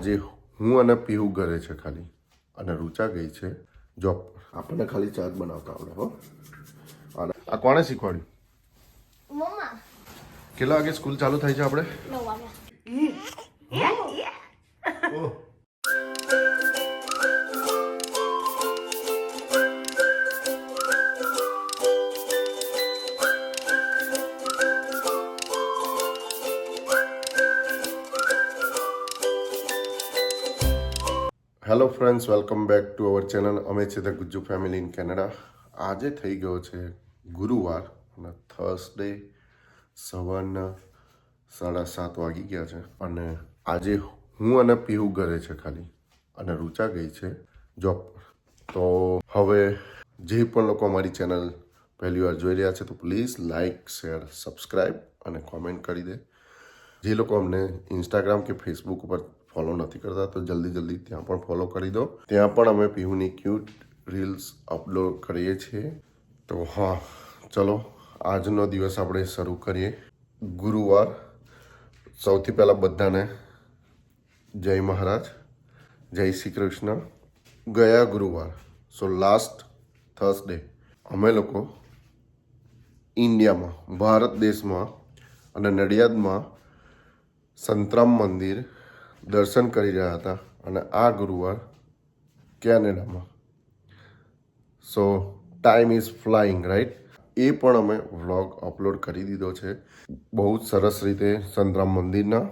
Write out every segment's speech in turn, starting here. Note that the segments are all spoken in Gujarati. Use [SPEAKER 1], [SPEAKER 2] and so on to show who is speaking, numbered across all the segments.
[SPEAKER 1] જે હું અને પીહુ ઘરે છે ખાલી, અને રૂચા ગઈ છે જોબ. આપણને ખાલી ચા જ બનાવતા આવડે હો. અને આ કોણે શીખવાડ્યું?
[SPEAKER 2] મમ્મા.
[SPEAKER 1] કેટલા વાગે સ્કૂલ ચાલુ થાય છે આપણે?
[SPEAKER 2] 9 વાગે.
[SPEAKER 1] Oh. Hello friends, welcome back to our channel. અમે છે the Gujju family in Canada. આજે થઈ ગયો છે ગુરુવાર અને થર્સડે, સવારના 7:30 વાગી ગયા છે. અને આજે હું અને પીહુ ઘરે છે ખાલી, અને રૂચા ગઈ છે જોબ. તો હવે જે પણ લોકો અમારી ચેનલ પહેલી વાર જોઈ રહ્યા છે તો પ્લીઝ લાઇક, શેર, સબસ્ક્રાઈબ અને કોમેન્ટ કરી દે. જે લોકો અમને ઇન્સ્ટાગ્રામ કે ફેસબુક ઉપર ફોલો નથી કરતા તો જલ્દી ત્યાં પણ ફોલો કરી દો. ત્યાં પણ અમે પીહુની ક્યુટ રીલ્સ અપલોડ કરીએ છીએ. તો હા, ચલો આજનો દિવસ આપણે શરૂ કરીએ. ગુરુવાર. સૌથી પહેલાં બધાને જય મહારાજ, જય શ્રી કૃષ્ણ. ગયા ગુરુવાર, સો લાસ્ટ થર્સડે, અમે લોકો ઇન્ડિયામાં, ભારત દેશમાં અને નડિયાદમાં સંતરામ મંદિર દર્શન કરી રહ્યા હતા. અને આ ગુરુવાર કેનેડામાં. સો ટાઈમ ઇઝ ફ્લાઇંગ, રાઈટ? એ પણ અમે વ્લોગ અપલોડ કરી દીધો છે. બહુ જ સરસ રીતે સંતરામ મંદિરના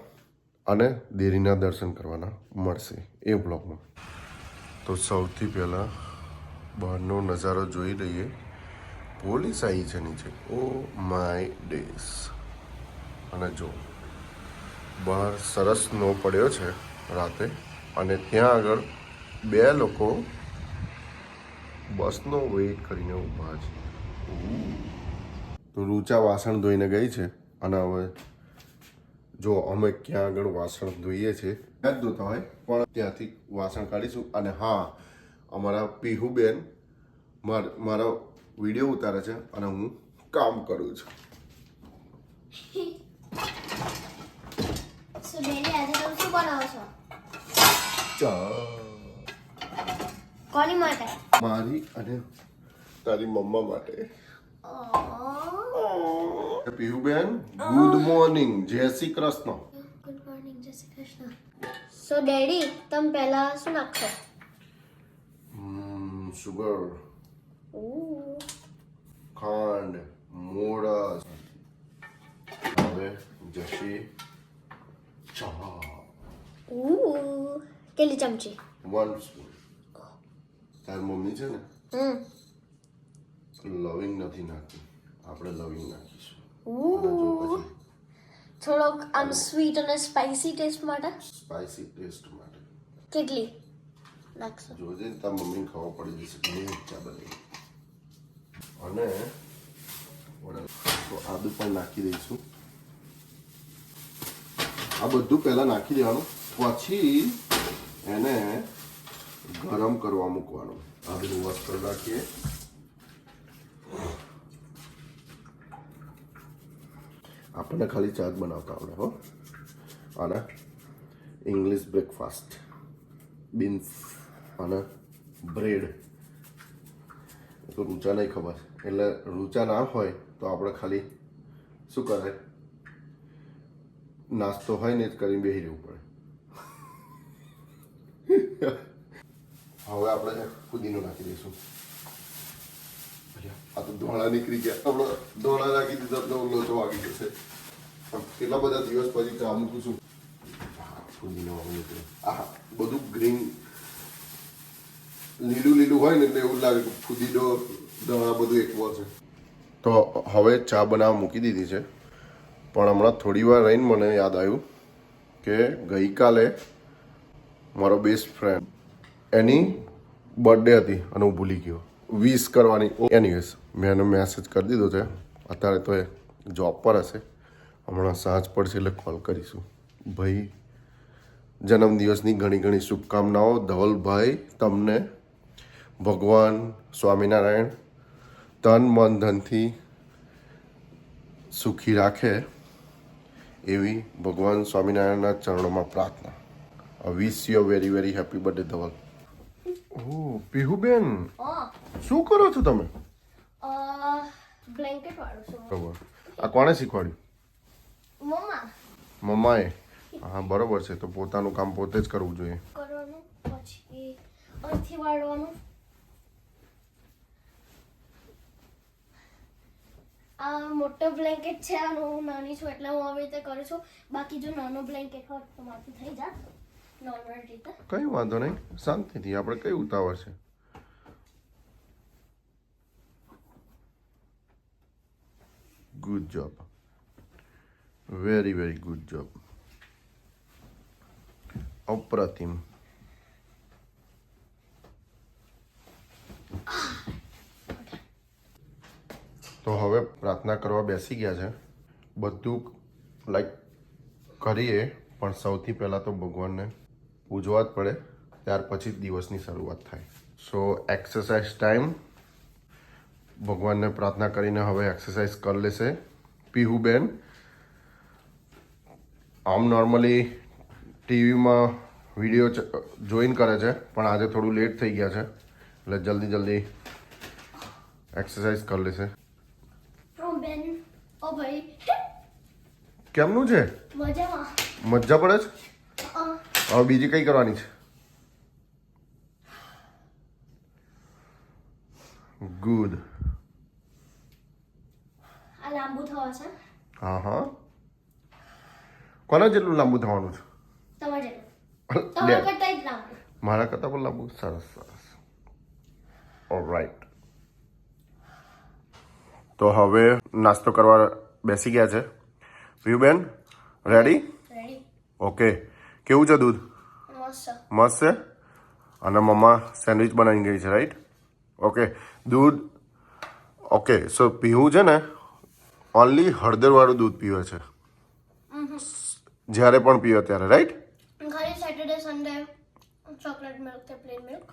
[SPEAKER 1] અને દેરીના દર્શન કરવાના મળશે એ વ્લોગમાં. તો સૌથી પહેલાં બહારનો નજારો જોઈ લઈએ. પોલીસ આવી છે નીચે. Oh my days. અને જો બહાર સરસ સ્નો પડ્યો છે રાતે, અને ત્યાં આગળ બે લોકો બસનો વેઇટ કરીને ઊભા છે. તો રૂચા વાસણ ધોઈને ગઈ છે. અને હવે જો અમે ક્યાં આગળ વાસણ ધોઈએ છીએ ત્યાં જ ધોતા હોય, પણ ત્યાંથી વાસણ કાઢીશું. અને હા, અમારા પીહુબેન મારા વિડીયો ઉતારે છે અને હું કામ કરું છું.
[SPEAKER 2] સો ડેડી, આજે તમે શું બનાવો છો?
[SPEAKER 1] ચા.
[SPEAKER 2] કોની માટે?
[SPEAKER 1] મારી અને તારી મમ્મા માટે. પીહુબેન, ગુડ મોર્નિંગ, જય શ્રી કૃષ્ણ.
[SPEAKER 2] ગુડ મોર્નિંગ, જય શ્રી કૃષ્ણ. સો ડેડી, તમે પહેલા શું નાખશો?
[SPEAKER 1] સુગર, ખાંડ, મોરસ. હવે જશે ચા.
[SPEAKER 2] કેટલી ચમચી?
[SPEAKER 1] 1 સ્પૂન. તાર મમ્મી છે ને લવિંગ નથી નાખતી, આપણે લવિંગ નાખીશું. અને જો પછી
[SPEAKER 2] થોડોક આમ સ્વીટ અને સ્પાઇસી ટેસ્ટ માટે.
[SPEAKER 1] સ્પાઇસી ટેસ્ટ માટે
[SPEAKER 2] કેટલી નાખશો?
[SPEAKER 1] જોજે, તાર મમ્મીને ખબર પડી જશે કે મેં ચા બનાવી. અને તો આદુ પણ નાખી દઈશું. આ બધું પહેલાં નાખી દેવાનું, પછી એને ગરમ કરવા મૂકવાનું. આદુ વોશ કરી નાખીએ. આપણને ખાલી ચા જ બનાવતા આવડે હો. અને ઇંગ્લિશ બ્રેકફાસ્ટ, બીન્સ અને બ્રેડ. તો રૂચા નહીં ખબર, એટલે રૂચા ના હોય તો આપણે ખાલી શું કરે, નાસ્તો હોય ને જ કરીને બેસી રહેવું પડે. હવે આપણે ફુદીનો નાખી દઈશું. આ તો ધોળા નીકળી ગયા. આપણે ધોળા નાખી દીધા તો લોચો વાગી જશે. કેટલા બધા દિવસ પછી ચા મૂકું છું. ફુદીનો નીકળે. આ બધું ગ્રીન લીલું હોય ને એટલે એવું લાગે કે ફુદીનો ધોળા બધું એકવો છે. તો હવે ચા બનાવવા મૂકી દીધી છે. પણ હમણાં થોડી વાર રહીને મને યાદ આવ્યું કે ગઈકાલે મારો બેસ્ટ ફ્રેન્ડ, એની બર્થડે હતી અને હું ભૂલી ગયો વિશ કરવાની. એનીવેઝ, મેં એને મેસેજ કરી દીધો છે. અત્યારે તો એ જોબ પર હશે. હમણાં સાંજ પડશે એટલે કોલ કરીશું. ભાઈ, જન્મદિવસની ઘણી શુભકામનાઓ. ધવલભાઈ, તમને ભગવાન સ્વામિનારાયણ તન મન ધનથી સુખી રાખે એવી ભગવાન સ્વામિનારાયણના ચરણોમાં પ્રાર્થના. Wish you very very happy birthday Dhaval. Oh પીહુબેન,
[SPEAKER 2] ઓ
[SPEAKER 1] શું કરો છો તમે?
[SPEAKER 2] બ્લેન્કેટ વાળું છું
[SPEAKER 1] બરોબર. આ કોણે શીખવાડ્યું?
[SPEAKER 2] મમ્મા
[SPEAKER 1] મમ્માએ? હા બરોબર છે. તો પોતાનું કામ પોતે જ કરવું જોઈએ.
[SPEAKER 2] કરવાનું પછી અહીંથી વાળવાનું. આ મોટો બ્લેન્કેટ છે અને હું નાની છું એટલે હું આવી રીતે કરું છું. બાકી જો નાનો બ્લેન્કેટ હોત તો માથું થઈ જાત નોર્મલ રીતે.
[SPEAKER 1] કઈ વાંધો નહીં, શાંતિથી. આપણે કઈ ઉતાવળ છે? Good job, very very good job. અપ્રતિમ. તો હવે પ્રાર્થના કરવા બેસી ગયા છે. બધું લાઈક કરીએ પણ સૌથી પહેલાં તો ભગવાનને પૂજવા જ પડે, ત્યાર પછી જ દિવસની શરૂઆત થાય. સો એક્સરસાઇઝ ટાઈમ. ભગવાનને પ્રાર્થના કરીને હવે એક્સરસાઇઝ કરી લેશે પીહુબેન. આમ નોર્મલી ટીવીમાં વિડીયો જોઈન કરે છે પણ આજે થોડું લેટ થઈ ગયા છે એટલે જલ્દી જલ્દી એક્સરસાઇઝ કરી લેશે.
[SPEAKER 2] બેન ઓ ભાઈ
[SPEAKER 1] કેમનું છે?
[SPEAKER 2] મજામાં.
[SPEAKER 1] મજા પડે છે?
[SPEAKER 2] અ,
[SPEAKER 1] હવે બીજી કઈ કરવાની છે? ગુડ.
[SPEAKER 2] આ લાંબુ થવા છે
[SPEAKER 1] હા હા. કોના જેટલું લાંબુ થવાનું છે?
[SPEAKER 2] તમારે જેટલું. તમારા કરતા જ લાંબુ.
[SPEAKER 1] મારા કરતાં પણ લાંબુ? સરસ સરસ. ઓલરાઈટ. તો હવે નાસ્તો કરવા બેસી ગયા છે. પીયુબેન રેડી?
[SPEAKER 2] રેડી.
[SPEAKER 1] ઓકે. કેવું છે દૂધ?
[SPEAKER 2] મસ્ત.
[SPEAKER 1] મસ્ત છે. અને મમ્મા સેન્ડવિચ બનાવી ગઈ છે, રાઈટ? ઓકે. દૂધ. ઓકે. સો પીવું છે ને ઓનલી હળદરવાળું દૂધ પીવે છે જ્યારે પણ પીવે ત્યારે, રાઈટ?
[SPEAKER 2] ખાલી સેટરડે સન્ડે ચોકલેટ મિલ્ક કે પ્લેન મિલ્ક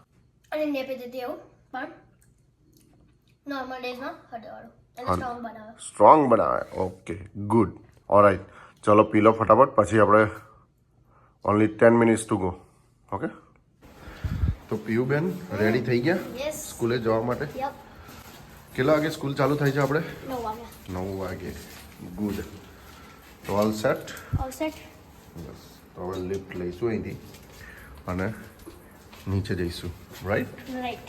[SPEAKER 2] અને ઇન્ડિયા પી દીધી એવું પણ નોર્મલ ડેઝમાં હળદરવાળું અને સ્ટ્રોંગ બનાવે.
[SPEAKER 1] સ્ટ્રોંગ બનાવે. Okay good. ઓલરાઈટ. ચલો પી લો ફટાફટ, પછી આપણે only 10 minutes to go. Okay. તો પીયુબેન રેડી થઈ ગયા
[SPEAKER 2] યસ.
[SPEAKER 1] સ્કૂલે જવા માટે?
[SPEAKER 2] યપ.
[SPEAKER 1] કેટલા વાગે સ્કૂલ ચાલુ થાય છે આપણે?
[SPEAKER 2] 9 વાગ્યા.
[SPEAKER 1] 9 વાગે. ગુડ. તો ઓલ સેટ?
[SPEAKER 2] All set.
[SPEAKER 1] બસ. તો હવે લિફ્ટ લઈશું અહીંથી અને નીચે જઈશું, રાઈટ?
[SPEAKER 2] રાઈટ.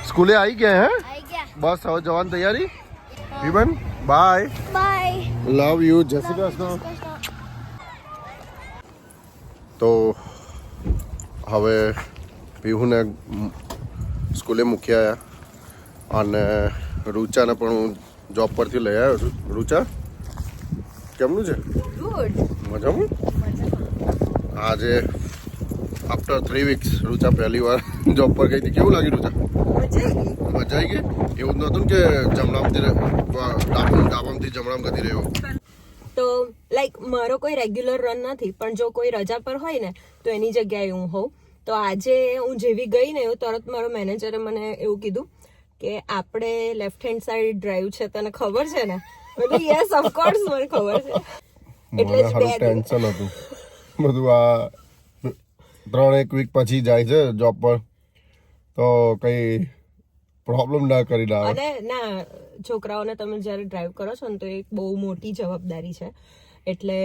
[SPEAKER 1] સ્કૂલે આવી ગયા હે?
[SPEAKER 2] આવી ગયા.
[SPEAKER 1] બસ હવે જવાની તૈયારી. પીયુબેન બાય.
[SPEAKER 2] બાય.
[SPEAKER 1] Love you. જય શ્રી કૃષ્ણ. તો હવે પીહુને સ્કૂલે મૂકી આવ્યા અને રૂચાને પણ હું જોબ પરથી લઈ આવ્યો છું. રૂચા કેમનું છે?
[SPEAKER 3] ગુડ.
[SPEAKER 1] મજામાં? આજે આફ્ટર 3 વીક્સ રૂચા પહેલી વાર જોબ પર ગઈ હતી. કેવું લાગ્યું રૂચા? મજા આવી ગઈ? એવું જ નહોતું ને કે જમણામથી ડાબામથી જમણામ ગતી રહ્યો?
[SPEAKER 3] તો લાઈક મારો કોઈ રેગ્યુલર રન નથી, પણ જો કોઈ રજા પર હોય ને તો એની જગ્યાએ હું હોઉં. તો આજે હું જેવી ગઈ ને એવું તરત મારો મેનેજરે મને એવું કીધું કે આપણે લેફ્ટ હેન્ડ સાઈડ ડ્રાઈવ છે, તને ખબર છે ને? એટલે યસ ઓફકોર્સ મને ખબર છે. એટલે જ બે
[SPEAKER 1] ટેન્શન હતું બધું. આ 3-1 વીક પછી જાય છે જોબ પર તો કઈ પ્રોબ્લેમ ના કરી લાવે.
[SPEAKER 3] અને ના, છોકરાઓને તમે જ્યારે ડ્રાઈવ કરો છો ને તો એક બહુ મોટી જવાબદારી છે. એટલે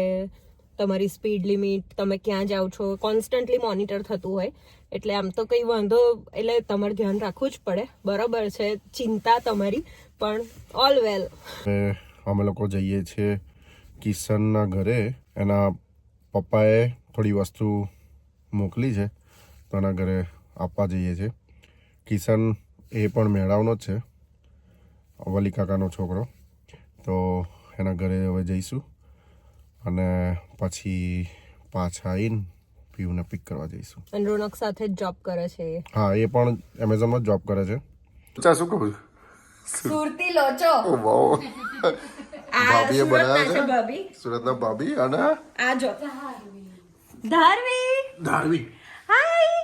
[SPEAKER 3] તમારી સ્પીડ લિમિટ, તમે ક્યાં જાઓ છો, કોન્સ્ટન્ટલી મોનિટર થતું હોય. એટલે આમ તો કંઈ વાંધો, એટલે તમારે ધ્યાન રાખવું જ પડે. બરોબર છે, ચિંતા તમારી, પણ ઓલ વેલ.
[SPEAKER 1] અમે લોકો જઈએ છીએ કિશનના ઘરે. એના પપ્પાએ થોડી વસ્તુ મોકલી છે તો એના ઘરે આપવા જઈએ છીએ. કિશન એ પણ મેળાવનો જ છે, વલી કાકાનો છોકરો. તો એના ઘરે હવે જઈશું અને પછી પાછા આવીને પીયુને પિક કરવા જઈશું.
[SPEAKER 3] અને રોનક સાથે જ જોબ કરે છે.
[SPEAKER 1] હા, એ પણ એમેઝોનમાં જ જોબ કરે છે. અચ્છા, શું કહું છું?
[SPEAKER 3] સુરતી લોચો.
[SPEAKER 1] વાવ.
[SPEAKER 3] આ
[SPEAKER 1] ભાભીએ બનાવ્યા
[SPEAKER 3] સુરતના છે ભાભી.
[SPEAKER 1] સુરતના ભાભી. અને
[SPEAKER 3] આ જો ધારવી.
[SPEAKER 1] ધારવી.
[SPEAKER 3] હાય.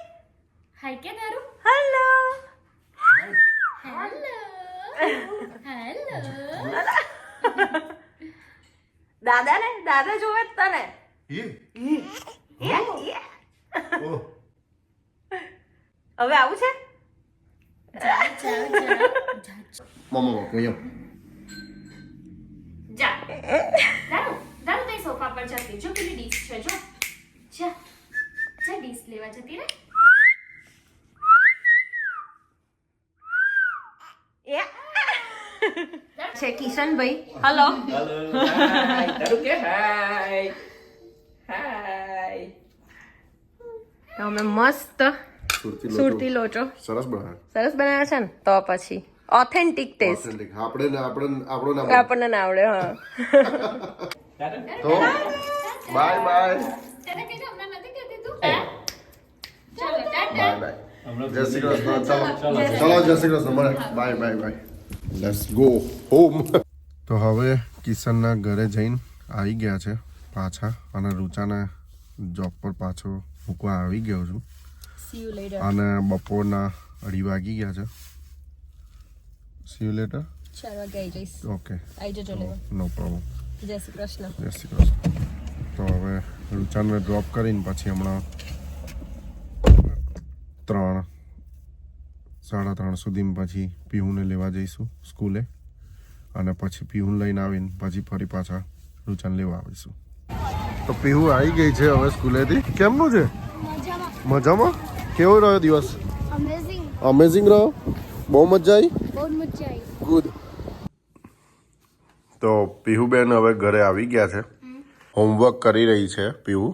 [SPEAKER 2] હાય કે દારૂ.
[SPEAKER 3] હેલો.
[SPEAKER 2] હેલો. હેલો.
[SPEAKER 3] દાદા જોવે જ તને.
[SPEAKER 1] ઓહ
[SPEAKER 3] હવે આવું છે
[SPEAKER 1] મમ્મા કહીએ
[SPEAKER 3] જા દારૂ તે સોફા પર જતી જો પેલી ડીશ છે જો જા ડીશ લેવા જતી રે છે કિશનભાઈ હલો
[SPEAKER 4] તારું કે હાય હાય
[SPEAKER 3] તમે મસ્ત સુરતી લોચો
[SPEAKER 1] સરસ બનાવે
[SPEAKER 3] સરસ બનાવ્યા છે ને તો પછી ઓથેન્ટિક ટેસ્ટ
[SPEAKER 1] Authentic. આપણો નામ
[SPEAKER 3] આપણને ના આવડે હા
[SPEAKER 1] તો બાય બાય
[SPEAKER 2] તને કઈ હમણાં નથી કહેતી તું
[SPEAKER 1] બાય બાય જય શ્રી કૃષ્ણ ચલો જય શ્રી કૃષ્ણ મળે bye bye bye let's go home તો હવે કિશનના ઘરે જઈને આવી ગયા છે પાછા અને રૂચાને જોબ પર પાછો મૂકવા આવી ગયો છું
[SPEAKER 3] સી યુ લેટર
[SPEAKER 1] અને બપોરના 2:30 વાગી ગયા છે સી યુ લેટર
[SPEAKER 3] 4 વાગે આવી જઈશ
[SPEAKER 1] ઓકે
[SPEAKER 3] આવી જજો લેવા
[SPEAKER 1] નો પ્રોબ્લેમ
[SPEAKER 3] જય શ્રી કૃષ્ણ
[SPEAKER 1] જય શ્રી કૃષ્ણ તો હવે રૂચાને ડ્રોપ કરીને પછી હમણાં 3-3:30 સુધીમાં પછી પીહુને લેવા જઈશું સ્કૂલે અને પછી પીહુને લઈને આવીને પછી ફરી પાછા રૂચાને લેવા આવીશું તો પીહુ આવી ગઈ છે હવે સ્કૂલેથી કેમનું છે મજામાં કેવો રહ્યો દિવસ
[SPEAKER 2] અમેઝિંગ
[SPEAKER 1] અમેઝિંગ રહ્યો બહુ મજા આવી
[SPEAKER 2] બહુ મજા આવી
[SPEAKER 1] ગુડ તો પીહુબેન હવે ઘરે આવી ગયા છે હોમવર્ક કરી રહી છે પીહુ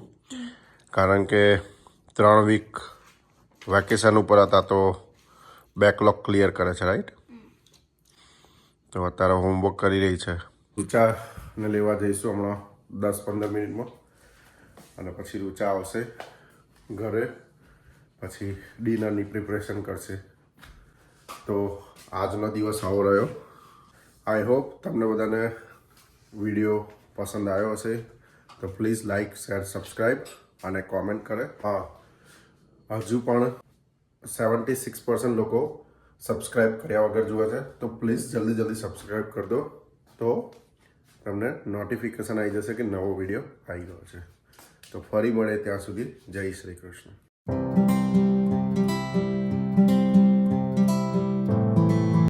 [SPEAKER 1] કારણ કે 3 વીક વેકેશન ઉપર હતા તો બેકલોગ ક્લિયર કરે છે રાઈટ તો અત્યારે હોમવર્ક કરી રહી છે રૂચાને લેવા જઈશું હમણાં 10-15 મિનિટમાં અને પછી રૂચા આવશે ઘરે પછી ડિનરની પ્રિપરેશન કરશે તો આજનો દિવસ આવો રહ્યો આઈ હોપ તમને બધાને વિડીયો પસંદ આવ્યો હશે તો પ્લીઝ લાઇક શેર સબસ્ક્રાઈબ અને કોમેન્ટ કરે હા હજુ પણ 76% લોકો સબસ્ક્રાઈબ કર્યા વગર જુએ છે તો પ્લીઝ જલ્દી સબસ્ક્રાઈબ કરી દો તો તમને નોટિફિકેશન આવી જશે કે નવો વિડીયો આવી ગયો છે તો ફરી મળે ત્યાં સુધી જય શ્રી કૃષ્ણ